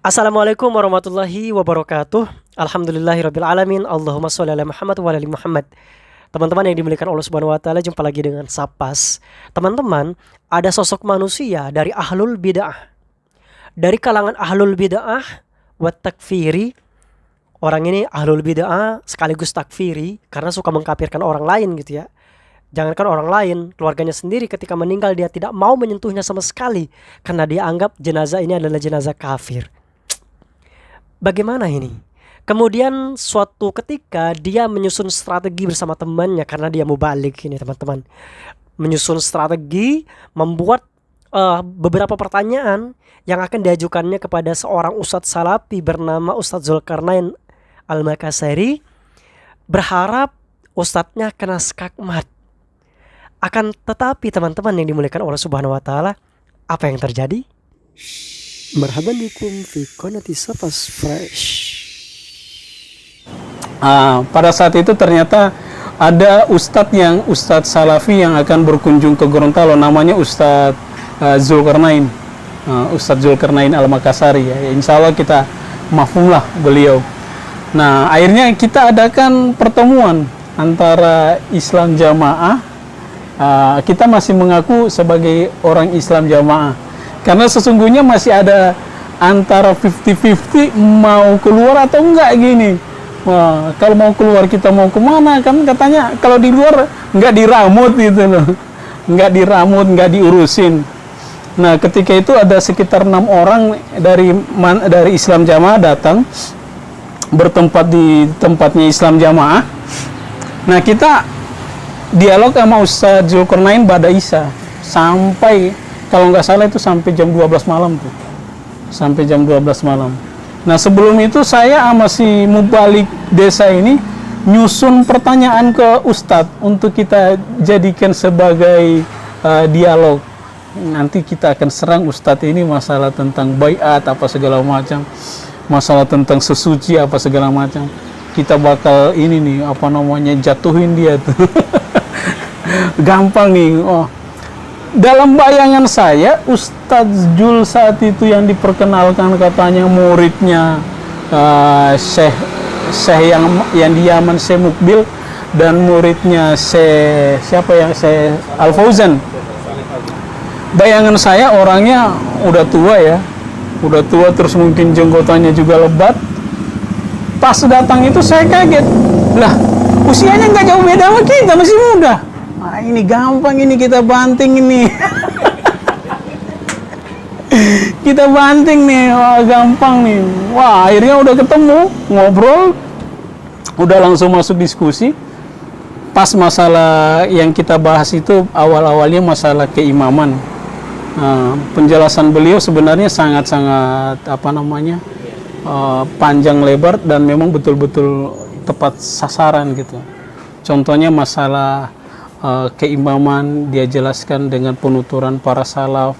Assalamualaikum warahmatullahi wabarakatuh. Alhamdulillahirabbil alamin. Allahumma sholli ala Muhammad wa ala ali Muhammad. Teman-teman yang dimuliakan Allah Subhanahu wa taala, jumpa lagi dengan Sapas. Teman-teman, ada sosok manusia dari ahlul bid'ah. Dari kalangan ahlul bid'ah wa takfiri. Orang ini ahlul bid'ah sekaligus takfiri karena suka mengkafirkan orang lain gitu ya. Jangankan orang lain, keluarganya sendiri ketika meninggal dia tidak mau menyentuhnya sama sekali karena dia anggap jenazah ini adalah jenazah kafir. Bagaimana ini? Kemudian suatu ketika dia menyusun strategi bersama temannya karena dia mau balik ini teman-teman. Menyusun strategi, membuat beberapa pertanyaan yang akan diajukannya kepada seorang ustadz salafi bernama Ustadz Zulkarnain Al-Makassari, berharap ustadznya kena skakmat. Akan tetapi teman-teman yang dimuliakan Allah Subhanahu wa taala, apa yang terjadi? Marhaban bikum fi qanati Sapas Fresh. Pada saat itu ternyata ada ustadz salafi yang akan berkunjung ke Gorontalo, namanya Ustadz Zulkarnain, Ustadz Zulkarnain Al-Makassari ya. Insya Allah kita mafhumlah beliau. Nah, akhirnya kita adakan pertemuan antara Islam Jamaah. Kita masih mengaku sebagai orang Islam Jamaah karena sesungguhnya masih ada antara 50-50 mau keluar atau enggak gini. Wah, kalau mau keluar kita mau kemana, kan katanya kalau di luar enggak diramut gitu loh, enggak diramut, enggak diurusin. Nah, ketika itu ada sekitar 6 orang dari Islam Jamaah datang bertempat di tempatnya Islam Jamaah. Nah, kita dialog sama Ustadz Zulkarnain pada Isya sampai, kalau nggak salah itu sampai jam 12 malam tuh. Sampai jam 12 malam. Nah, sebelum itu saya sama si mubalik desa ini nyusun pertanyaan ke Ustadz untuk kita jadikan sebagai dialog. Nanti kita akan serang Ustadz ini masalah tentang baiat apa segala macam, masalah tentang sesuci apa segala macam. Kita bakal ini nih, apa namanya, jatuhin dia tuh. Gampang nih. Oh, dalam bayangan saya Ustadz Jul saat itu yang diperkenalkan katanya muridnya Syekh yang di Yaman, Syekh Mukbil, dan muridnya Syekh Al Fauzan. Bayangan saya orangnya udah tua ya, udah tua, terus mungkin jenggotannya juga lebat. Pas datang itu saya kaget, lah usianya nggak jauh beda sama kita, masih muda. Nah, ini gampang, ini kita banting ini. Kita banting nih, wah gampang nih. Wah, akhirnya udah ketemu, ngobrol, udah langsung masuk diskusi. Pas masalah yang kita bahas itu awal-awalnya masalah keimaman. Penjelasan beliau sebenarnya sangat-sangat panjang lebar dan memang betul-betul tepat sasaran gitu. Contohnya masalah keimaman, dia jelaskan dengan penuturan para salaf.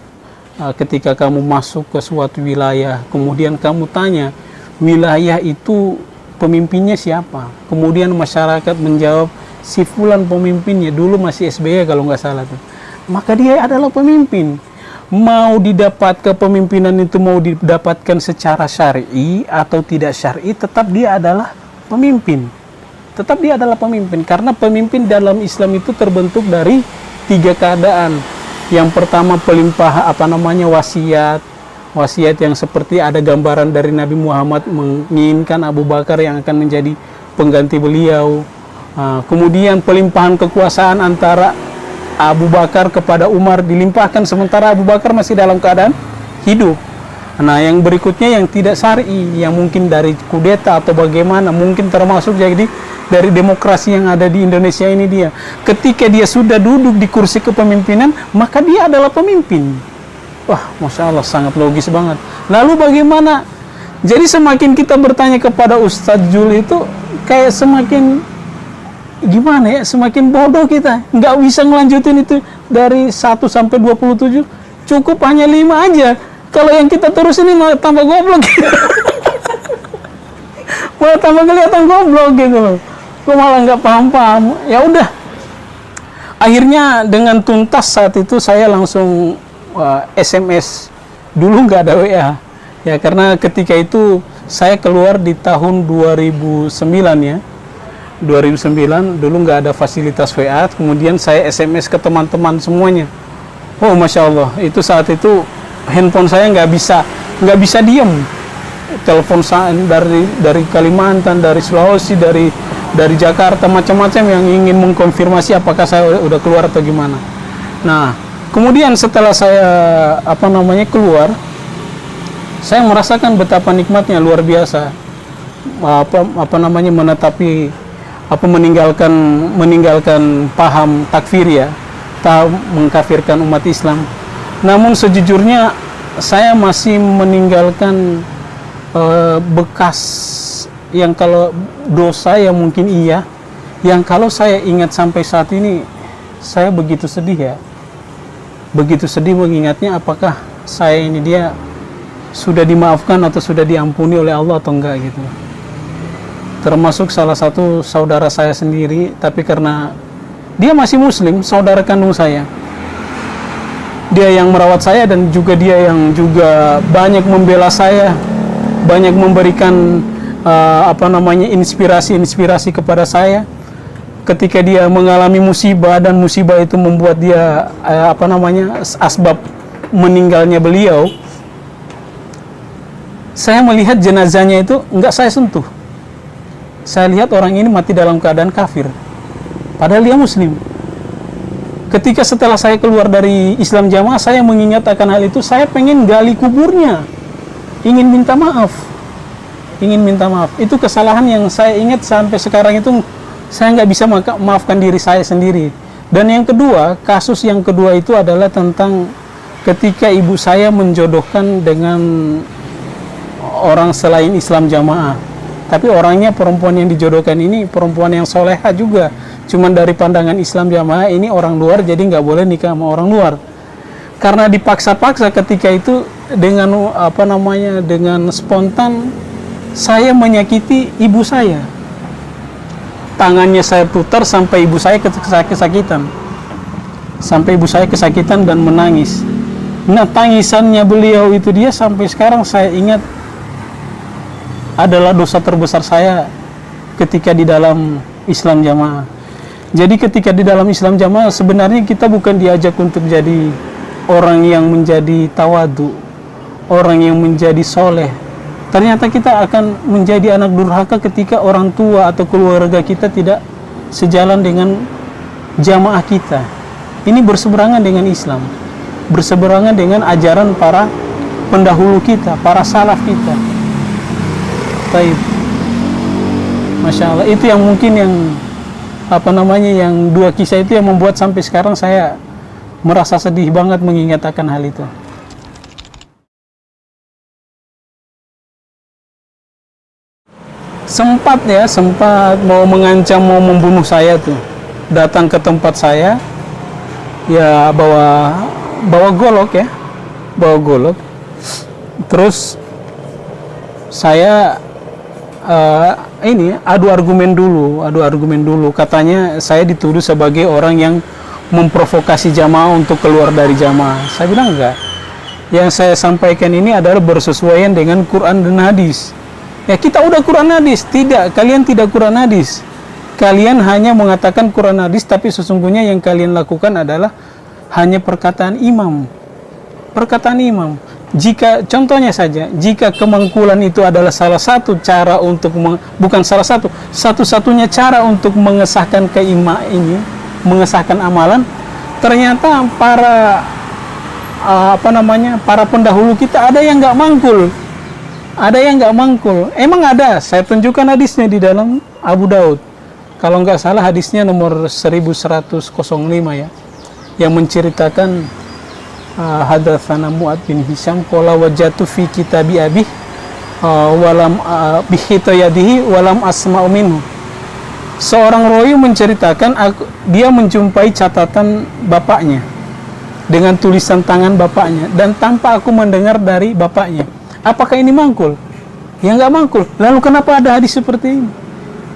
Ketika kamu masuk ke suatu wilayah, kemudian kamu tanya wilayah itu pemimpinnya siapa, kemudian masyarakat menjawab si fulan pemimpinnya, dulu masih SBY kalau nggak salah tuh, maka dia adalah pemimpin. Mau didapat kepemimpinan itu mau didapatkan secara syar'i atau tidak syar'i, tetap dia adalah pemimpin. Tetap dia adalah pemimpin, karena pemimpin dalam Islam itu terbentuk dari 3 keadaan. Yang pertama wasiat yang seperti ada gambaran dari Nabi Muhammad menginginkan Abu Bakar yang akan menjadi pengganti beliau. Kemudian pelimpahan kekuasaan antara Abu Bakar kepada Umar dilimpahkan sementara Abu Bakar masih dalam keadaan hidup. Nah, yang berikutnya yang tidak syar'i, yang mungkin dari kudeta atau bagaimana, mungkin termasuk jadi dari demokrasi yang ada di Indonesia ini dia. Ketika dia sudah duduk di kursi kepemimpinan, maka dia adalah pemimpin. Wah, Masya Allah, sangat logis banget. Lalu bagaimana? Jadi semakin kita bertanya kepada Ustadz Jul itu, kayak semakin gimana ya, semakin bodoh kita. Nggak bisa ngelanjutin itu dari 1 sampai 27, cukup hanya 5 aja. Kalau yang kita terus ini malah tambah goblok. Malah tambah kelihatan goblok gitu loh. Gue malah nggak paham-paham. Ya udah. Akhirnya dengan tuntas saat itu saya langsung SMS. Dulu nggak ada WA. Ya, karena ketika itu saya keluar di tahun 2009 ya. 2009 dulu nggak ada fasilitas WA, kemudian saya SMS ke teman-teman semuanya. Oh, masya Allah, itu saat itu handphone saya nggak bisa diem. Telepon saya dari Kalimantan, dari Sulawesi, dari Jakarta, macam-macam yang ingin mengkonfirmasi apakah saya udah keluar atau gimana. Nah, kemudian setelah saya keluar, saya merasakan betapa nikmatnya, luar biasa. Menetapi meninggalkan paham takfir ya, mengkafirkan umat Islam. Namun sejujurnya saya masih meninggalkan bekas yang kalau dosa yang mungkin iya, yang kalau saya ingat sampai saat ini saya begitu sedih ya, begitu sedih mengingatnya, apakah saya ini dia sudah dimaafkan atau sudah diampuni oleh Allah atau enggak gitu. Termasuk salah satu saudara saya sendiri, tapi karena dia masih muslim, saudara kandung saya, dia yang merawat saya dan juga dia yang juga banyak membela saya, banyak memberikan inspirasi kepada saya ketika dia mengalami musibah, dan musibah itu membuat dia asbab meninggalnya beliau. Saya melihat jenazahnya itu enggak saya sentuh. Saya lihat orang ini mati dalam keadaan kafir, padahal dia muslim. Ketika setelah saya keluar dari Islam Jamaah, saya mengingat akan hal itu. Saya pengen gali kuburnya, ingin minta maaf. Itu kesalahan yang saya ingat sampai sekarang itu. Saya nggak bisa maafkan diri saya sendiri. Dan yang kedua, kasus yang kedua itu adalah tentang ketika ibu saya menjodohkan dengan orang selain Islam Jamaah. Tapi orangnya, perempuan yang dijodohkan ini perempuan yang soleha juga. Cuman dari pandangan Islam Jamaah ini orang luar, jadi nggak boleh nikah sama orang luar. Karena dipaksa-paksa ketika itu dengan dengan spontan saya menyakiti ibu saya. Tangannya saya putar sampai ibu saya kesakitan. Sampai ibu saya kesakitan dan menangis. Nah, tangisannya beliau itu dia sampai sekarang saya ingat adalah dosa terbesar saya ketika di dalam Islam Jamaah. Jadi ketika di dalam Islam Jamaah sebenarnya kita bukan diajak untuk jadi orang yang menjadi tawadu, orang yang menjadi soleh. Ternyata kita akan menjadi anak durhaka ketika orang tua atau keluarga kita tidak sejalan dengan jamaah kita. Ini berseberangan dengan Islam, berseberangan dengan ajaran para pendahulu kita, para salaf kita. Baik, masya Allah, itu yang mungkin yang yang dua kisah itu yang membuat sampai sekarang saya merasa sedih banget mengingat akan hal itu. Sempat mau mengancam, mau membunuh saya tuh, datang ke tempat saya, ya bawa golok ya, terus saya adu argumen dulu, katanya saya dituduh sebagai orang yang memprovokasi jamaah untuk keluar dari jamaah. Saya bilang enggak, yang saya sampaikan ini adalah bersesuaian dengan Quran dan hadis. Ya, kita udah Quran hadis. Tidak, kalian tidak Quran hadis, kalian hanya mengatakan Quran hadis, tapi sesungguhnya yang kalian lakukan adalah hanya perkataan imam. Jika contohnya saja, jika kemangkulan itu adalah salah satu cara untuk bukan salah satu, satu-satunya cara untuk mengesahkan mengesahkan amalan, ternyata para para pendahulu kita ada yang nggak mangkul. Emang ada, saya tunjukkan hadisnya di dalam Abu Daud. Kalau nggak salah hadisnya nomor 1105 ya, yang menceritakan hadatsana Mu'ad bin Hisham qala wajatu fi kitabi abih walam bihitayadihi walam asma'u minhu. Seorang rawi menceritakan dia menjumpai catatan bapaknya dengan tulisan tangan bapaknya, dan tanpa aku mendengar dari bapaknya. Apakah ini mangkul? Ya nggak mangkul. Lalu kenapa ada hadis seperti ini?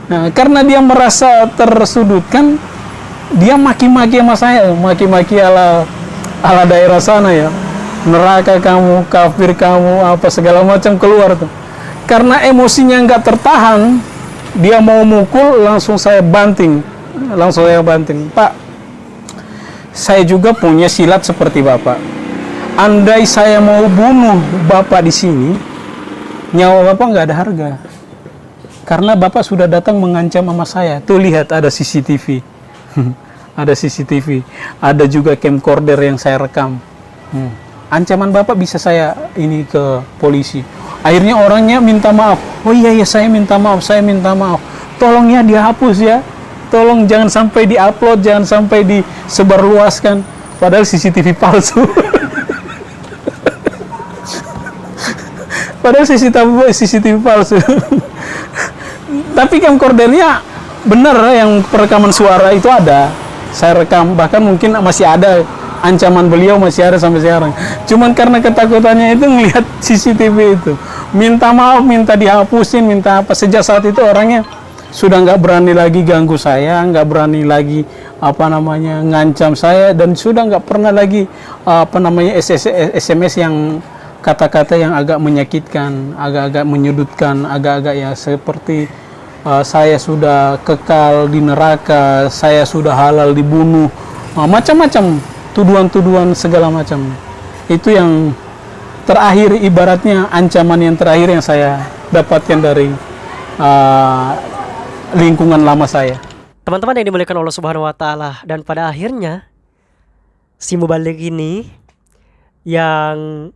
Nah, karena dia merasa tersudutkan, dia maki-maki sama saya, maki-maki ala daerah sana ya. neraka kamu, kafir kamu, apa segala macam keluar tuh. Karena emosinya nggak tertahan, dia mau mukul, langsung saya banting. Pak, saya juga punya silat seperti Bapak. Andai saya mau bunuh Bapak di sini, nyawa Bapak nggak ada harga. Karena Bapak sudah datang mengancam sama saya. Tuh lihat, ada CCTV. Ada CCTV. Ada juga camcorder yang saya rekam. Ancaman Bapak bisa saya ini ke polisi. Akhirnya orangnya minta maaf. Oh iya, saya minta maaf. Tolong ya dihapus ya. Tolong jangan sampai diupload, jangan sampai disebarluaskan. Padahal CCTV palsu. Padahal CCTV palsu. Tapi camcordernya benar, yang perekaman suara itu ada. Saya rekam, bahkan mungkin masih ada, ancaman beliau masih ada sampai sekarang. Cuman karena ketakutannya itu melihat CCTV itu, minta maaf, minta dihapusin, minta apa. Sejak saat itu orangnya sudah nggak berani lagi ganggu saya, nggak berani lagi ngancam saya, dan sudah nggak pernah lagi SMS yang kata-kata yang agak menyakitkan, agak-agak menyudutkan, agak-agak ya seperti saya sudah kekal di neraka, saya sudah halal dibunuh, macam-macam tuduhan-tuduhan segala macam. Itu yang terakhir, ibaratnya ancaman yang terakhir yang saya dapatkan dari lingkungan lama saya. Teman-teman yang dimuliakan Allah Subhanahu wa taala, dan pada akhirnya si mubalik ini yang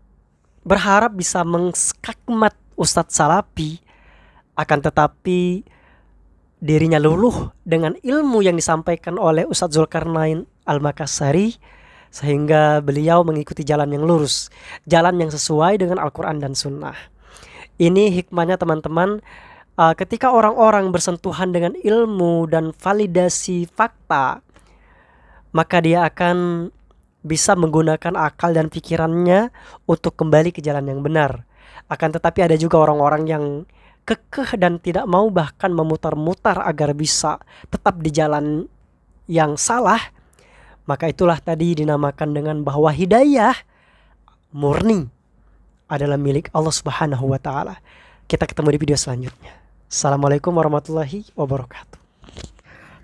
berharap bisa mengskakmat Ustadz Salafi, akan tetapi dirinya luluh dengan ilmu yang disampaikan oleh Ustadz Zulkarnain Al-Makassari, sehingga beliau mengikuti jalan yang lurus, jalan yang sesuai dengan Al-Quran dan Sunnah. Ini hikmahnya teman-teman, ketika orang-orang bersentuhan dengan ilmu dan validasi fakta, maka dia akan bisa menggunakan akal dan pikirannya untuk kembali ke jalan yang benar. Akan tetapi ada juga orang-orang yang kekeh dan tidak mau bahkan memutar-mutar agar bisa tetap di jalan yang salah. Maka itulah tadi dinamakan dengan bahwa hidayah murni adalah milik Allah Subhanahu wa taala. Kita ketemu di video selanjutnya. Assalamualaikum warahmatullahi wabarakatuh.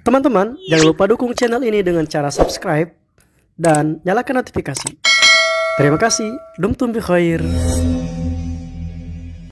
Teman-teman, jangan lupa dukung channel ini dengan cara subscribe dan nyalakan notifikasi. Terima kasih. Dumtum bi khair.